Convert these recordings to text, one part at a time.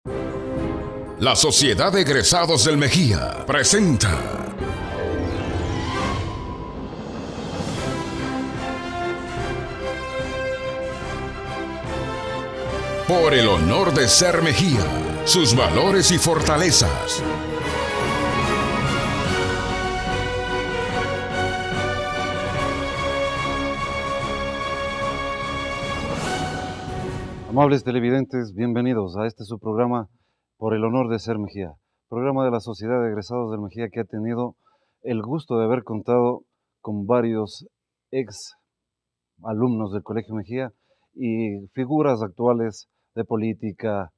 La Sociedad de Egresados del Mejía presenta Por el honor de ser Mejía, sus valores y fortalezas. Amables televidentes, bienvenidos a este su programa Por el honor de ser Mejía, programa de la Sociedad de Egresados del Mejía que ha tenido el gusto de haber contado con varios ex alumnos del Colegio Mejía y figuras actuales de política,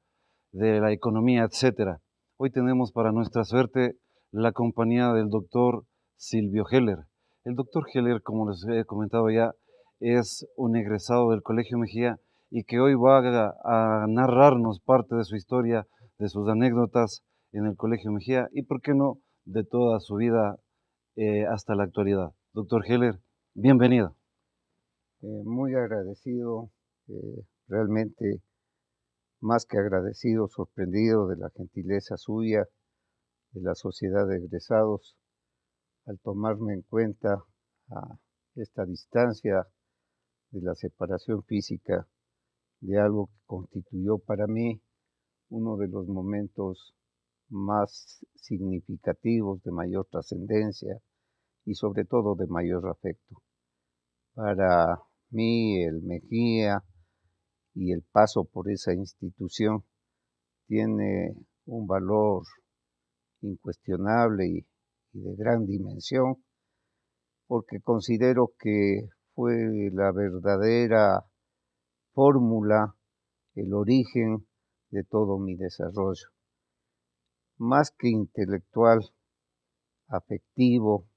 de la economía, etcétera. Hoy tenemos para nuestra suerte la compañía del doctor Silvio Heller. El doctor Heller, como les he comentado ya, es un egresado del Colegio Mejía y que hoy va a narrarnos parte de su historia, de sus anécdotas en el Colegio Mejía y, por qué no, de toda su vida hasta la actualidad. Doctor Heller, bienvenido. Muy agradecido, realmente más que agradecido, sorprendido de la gentileza suya, de la Sociedad de Egresados, al tomarme en cuenta a esta distancia de la separación física de algo que constituyó para mí uno de los momentos más significativos, de mayor trascendencia y sobre todo de mayor afecto. Para mí, el Mejía y el paso por esa institución tiene un valor incuestionable y de gran dimensión, porque considero que fue la verdadera fórmula, el origen de todo mi desarrollo. Más que intelectual, afectivo,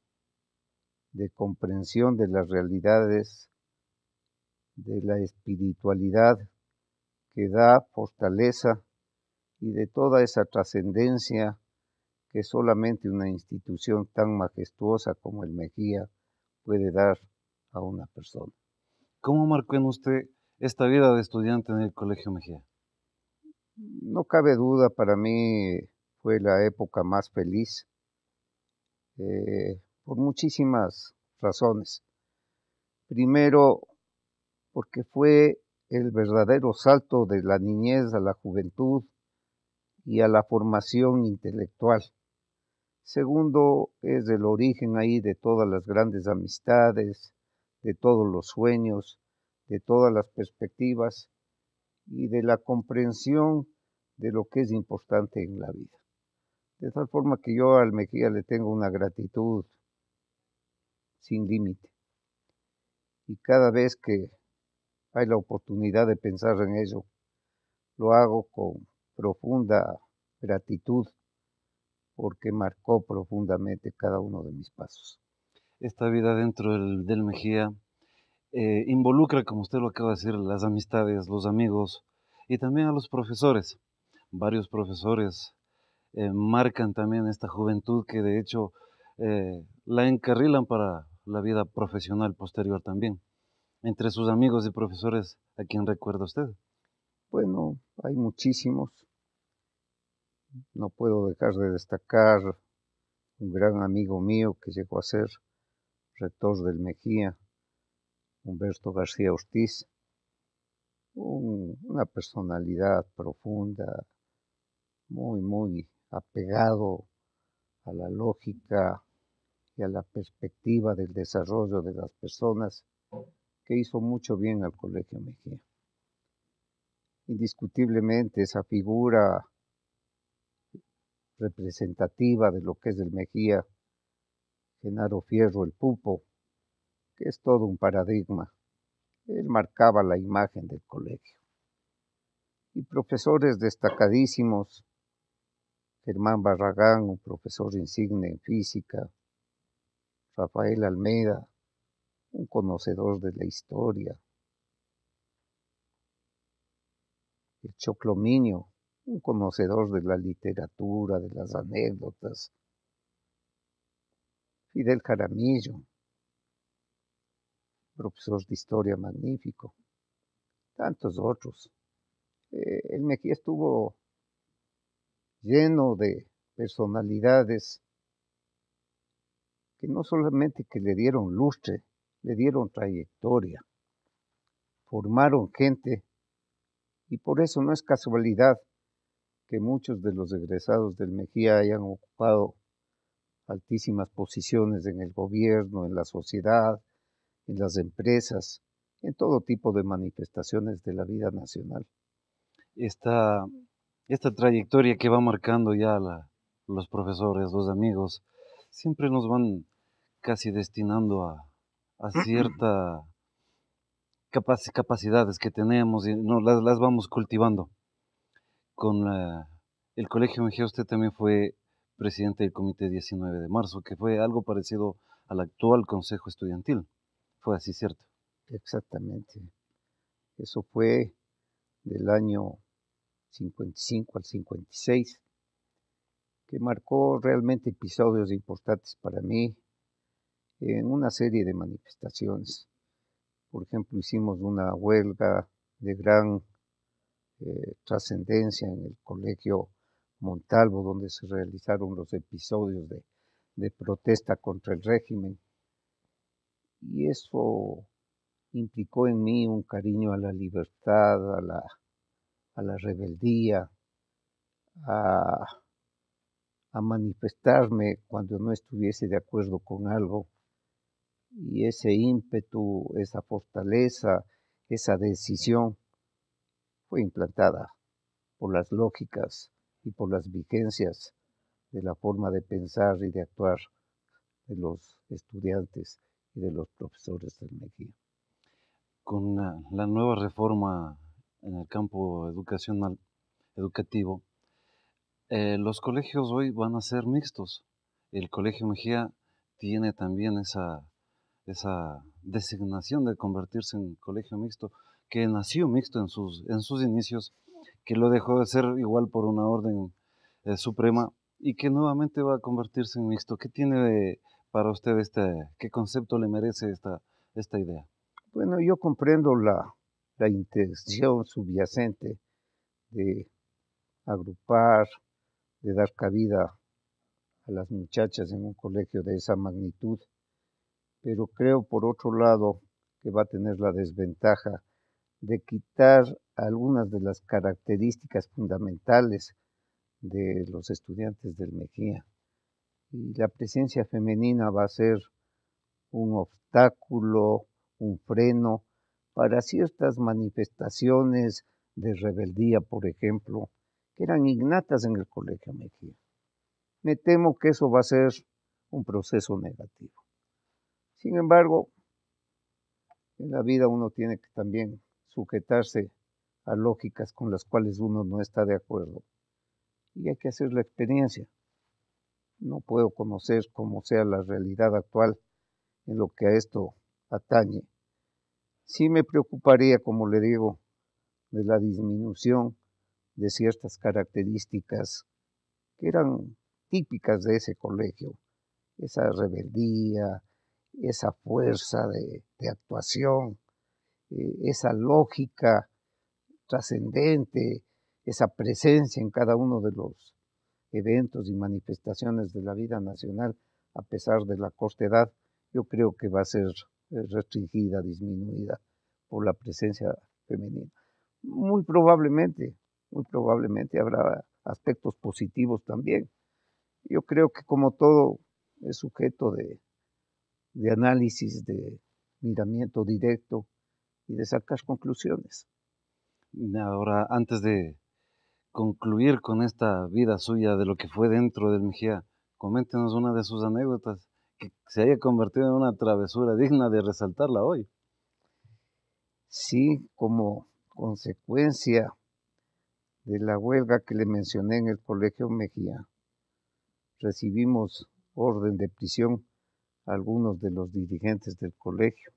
de comprensión de las realidades, de la espiritualidad que da fortaleza y de toda esa trascendencia que solamente una institución tan majestuosa como el Mejía puede dar a una persona. ¿Cómo marcó en usted esta vida de estudiante en el Colegio Mejía? No cabe duda, para mí fue la época más feliz, por muchísimas razones. Primero, porque fue el verdadero salto de la niñez a la juventud y a la formación intelectual. Segundo, es el origen ahí de todas las grandes amistades, de todos los sueños, de todas las perspectivas y de la comprensión de lo que es importante en la vida. De tal forma que yo al Mejía le tengo una gratitud sin límite. Y cada vez que hay la oportunidad de pensar en ello, lo hago con profunda gratitud porque marcó profundamente cada uno de mis pasos. Esta vida dentro del Mejía involucra, como usted lo acaba de decir, las amistades, los amigos y también a los profesores. Varios profesores marcan también esta juventud que de hecho la encarrilan para la vida profesional posterior también. Entre sus amigos y profesores, ¿a quién recuerda usted? Bueno, hay muchísimos. No puedo dejar de destacar un gran amigo mío que llegó a ser rector del Mejía, Humberto García Ortiz, una personalidad profunda, muy apegado a la lógica y a la perspectiva del desarrollo de las personas, que hizo mucho bien al Colegio Mejía. Indiscutiblemente esa figura representativa de lo que es el Mejía, Genaro Fierro el Pupo, que es todo un paradigma. Él marcaba la imagen del colegio. Y profesores destacadísimos, Germán Barragán, un profesor insigne en física, Rafael Almeida, un conocedor de la historia, el Choclo Miño, un conocedor de la literatura, de las anécdotas, Fidel Jaramillo, profesor de historia magnífico, tantos otros. El Mejía estuvo lleno de personalidades que no solamente que le dieron lustre, le dieron trayectoria, formaron gente, y por eso no es casualidad que muchos de los egresados del Mejía hayan ocupado altísimas posiciones en el gobierno, en la sociedad, en las empresas, en todo tipo de manifestaciones de la vida nacional. Esta, esta trayectoria que va marcando ya los profesores, los amigos, siempre nos van casi destinando a ciertas capacidades que tenemos y las vamos cultivando. Con el Colegio Mejía usted también fue presidente del Comité 19 de Marzo, que fue algo parecido al actual Consejo Estudiantil. Fue así, ¿cierto? Exactamente. Eso fue del año 55 al 56, que marcó realmente episodios importantes para mí en una serie de manifestaciones. Por ejemplo, hicimos una huelga de gran trascendencia en el Colegio Montalvo, donde se realizaron los episodios de protesta contra el régimen. Y eso implicó en mí un cariño a la libertad, a la rebeldía, a, a manifestarme cuando no estuviese de acuerdo con algo. Y ese ímpetu, esa fortaleza, esa decisión fue implantada por las lógicas y por las vigencias de la forma de pensar y de actuar de los estudiantes y de los profesores del Mejía. Con la nueva reforma en el campo educativo, los colegios hoy van a ser mixtos. El Colegio Mejía tiene también esa designación de convertirse en colegio mixto, que nació mixto en sus inicios, que lo dejó de ser igual por una orden suprema y que nuevamente va a convertirse en mixto. ¿Qué tiene para usted qué concepto le merece esta idea? Bueno, yo comprendo la intención subyacente de agrupar, de dar cabida a las muchachas en un colegio de esa magnitud, pero creo por otro lado que va a tener la desventaja de quitar algunas de las características fundamentales de los estudiantes del Mejía. Y la presencia femenina va a ser un obstáculo, un freno para ciertas manifestaciones de rebeldía, por ejemplo, que eran innatas en el Colegio Mejía. Me temo que eso va a ser un proceso negativo. Sin embargo, en la vida uno tiene que también sujetarse a lógicas con las cuales uno no está de acuerdo y hay que hacer la experiencia. No puedo conocer cómo sea la realidad actual en lo que a esto atañe. Sí me preocuparía, como le digo, de la disminución de ciertas características que eran típicas de ese colegio, esa rebeldía, esa fuerza de actuación, esa lógica trascendente, esa presencia en cada uno de los eventos y manifestaciones de la vida nacional, a pesar de la corta edad, yo creo que va a ser restringida, disminuida por la presencia femenina. Muy probablemente habrá aspectos positivos también. Yo creo que como todo es sujeto de análisis, de miramiento directo y de sacar conclusiones. Ahora, antes de concluir con esta vida suya de lo que fue dentro del Mejía, coméntenos una de sus anécdotas que se haya convertido en una travesura digna de resaltarla hoy. Sí, como consecuencia de la huelga que le mencioné en el Colegio Mejía, recibimos orden de prisión a algunos de los dirigentes del colegio,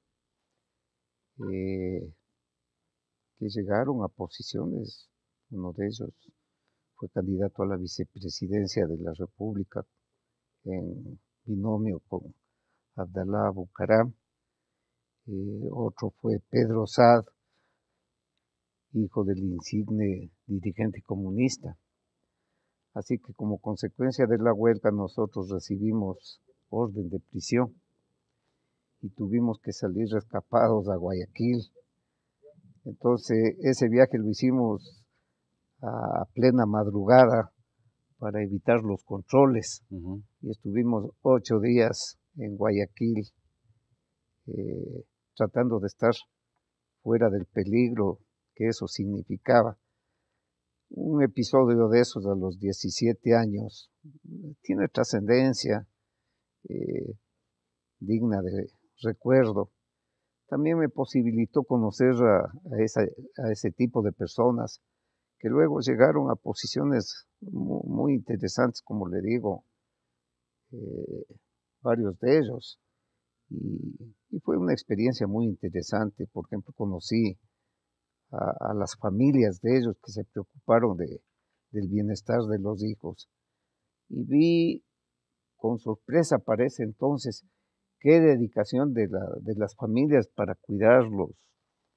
que llegaron a posiciones. Uno de ellos fue candidato a la vicepresidencia de la República en binomio con Abdalá Bucaram. Otro fue Pedro Saad, hijo del insigne dirigente comunista. Así que como consecuencia de la huelga nosotros recibimos orden de prisión y tuvimos que salir escapados a Guayaquil. Entonces ese viaje lo hicimos a plena madrugada para evitar los controles. Y estuvimos 8 días en Guayaquil tratando de estar fuera del peligro que eso significaba. Un episodio de esos a los 17 años tiene trascendencia digna de recuerdo. También me posibilitó conocer a ese tipo de personas que luego llegaron a posiciones muy interesantes, como le digo, varios de ellos. Y fue una experiencia muy interesante. Por ejemplo, conocí a las familias de ellos que se preocuparon del bienestar de los hijos. Y vi con sorpresa para ese entonces qué dedicación de las familias para cuidarlos,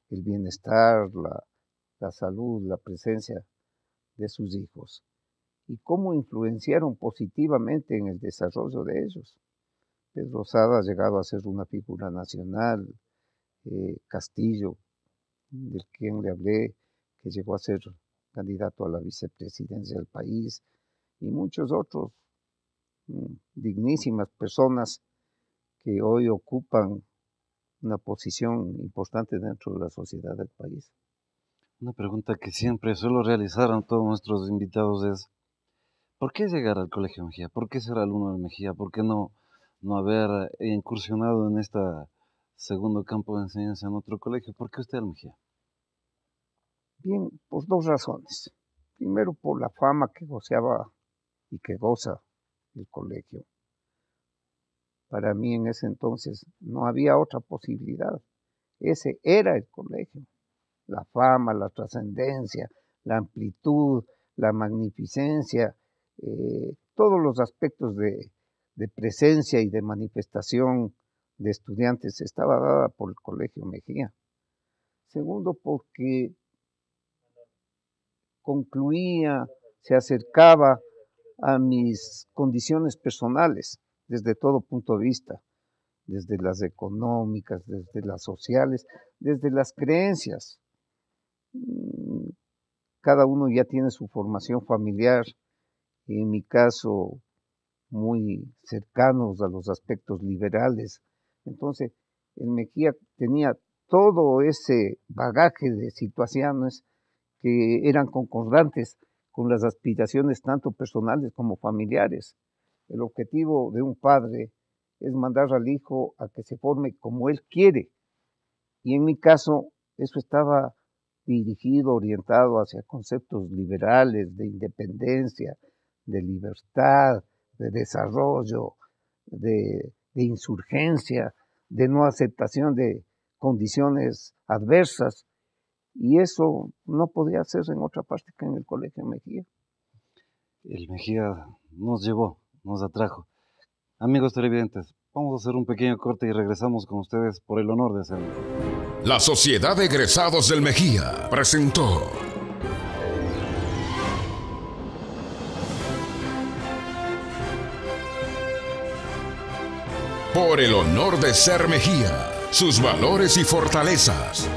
el bienestar, la salud, la presencia de sus hijos, y cómo influenciaron positivamente en el desarrollo de ellos. Pedro Sada ha llegado a ser una figura nacional, Castillo, del quien le hablé, que llegó a ser candidato a la vicepresidencia del país, y muchos otros dignísimas personas que hoy ocupan una posición importante dentro de la sociedad del país. Una pregunta que siempre suelo realizar a todos nuestros invitados es: ¿por qué llegar al Colegio Mejía? ¿Por qué ser alumno del Mejía? ¿Por qué no haber incursionado en este segundo campo de enseñanza en otro colegio? ¿Por qué usted al Mejía? Bien, por 2 razones. Primero, por la fama que goceaba y que goza el colegio. Para mí en ese entonces no había otra posibilidad. Ese era el colegio. La fama, la trascendencia, la amplitud, la magnificencia, todos los aspectos de presencia y de manifestación de estudiantes estaba dada por el Colegio Mejía. Segundo, porque concluía, se acercaba a mis condiciones personales desde todo punto de vista, desde las económicas, desde las sociales, desde las creencias. Cada uno ya tiene su formación familiar, en mi caso muy cercanos a los aspectos liberales. Entonces, el Mejía tenía todo ese bagaje de situaciones que eran concordantes con las aspiraciones tanto personales como familiares. El objetivo de un padre es mandar al hijo a que se forme como él quiere. Y en mi caso, eso estaba dirigido, orientado hacia conceptos liberales, de independencia, de libertad, de desarrollo, de insurgencia, de no aceptación de condiciones adversas. Y eso no podía hacerse en otra parte que en el Colegio Mejía. El Mejía nos llevó, nos atrajo. Amigos televidentes, vamos a hacer un pequeño corte y regresamos con ustedes por el honor de ser. La Sociedad de Egresados del Mejía presentó Por el honor de ser Mejía, sus valores y fortalezas.